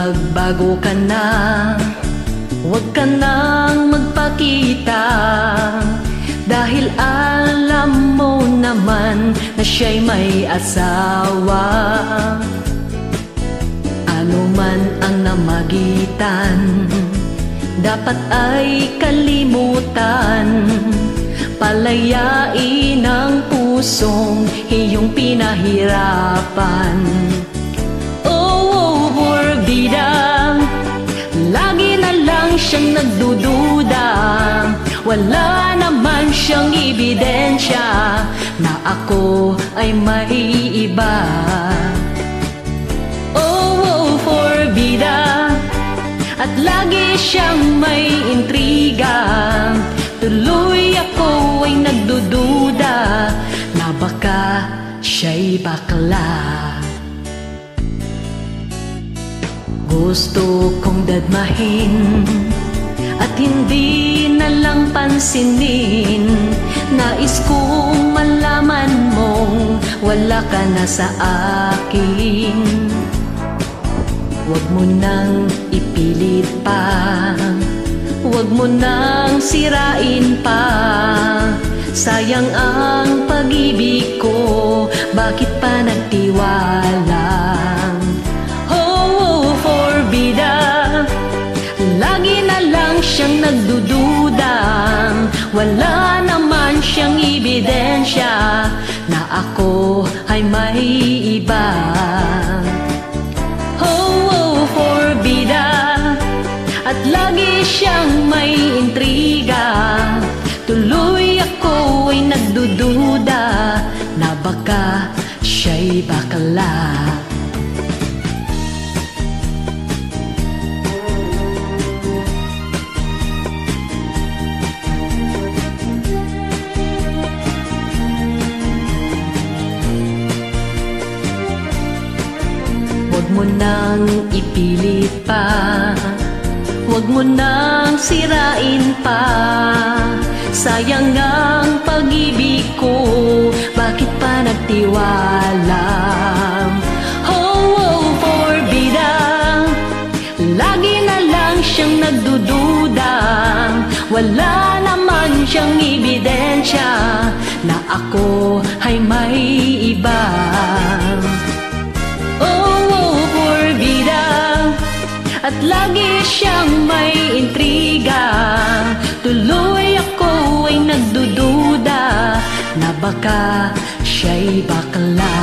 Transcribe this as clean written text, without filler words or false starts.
magbago ka na, huwag ka nang magpakita, dahil alam mo naman na siya'y may asawa. Ano man ang namagitan, dapat ay kalimutan, palayain ang pusong iyong pinahirapan. Oh, forbida, lagi na lang siyang nagdududa, wala naman siyang ebidensya na ako ay may iba. Oh, forbida, at lagi siyang may intriga, tuloy ako ay nagdududa na baka siya'y bakla. Gusto kong dadmahin at hindi na lang pansinin, nais kong malaman mong wala ka na sa akin. Huwag mo nang ipilit pa, huwag mo nang sirain pa, sayang ang pag-ibig ko, bakit pa nagtiwala? Oh, forbida, lagi na lang siyang nagdududa, wala naman siyang ebidensya na ako ay may iba. Oh, forbida, at lagi siyang may intriga, tuloy ako ay nagdududa na baka siya'y bakla. Huwag mo nang ipilit pa, huwag mo nang sirain pa, sayang ang pag-ibig ko, bakit pa nagtiwala? Oh, forbida, lagi na lang siyang nagdududa, wala naman siyang ebidensya na ako ay may iba. At lagi siyang may intriga, tuloy ako ay nagdududa na baka siya'y bakla.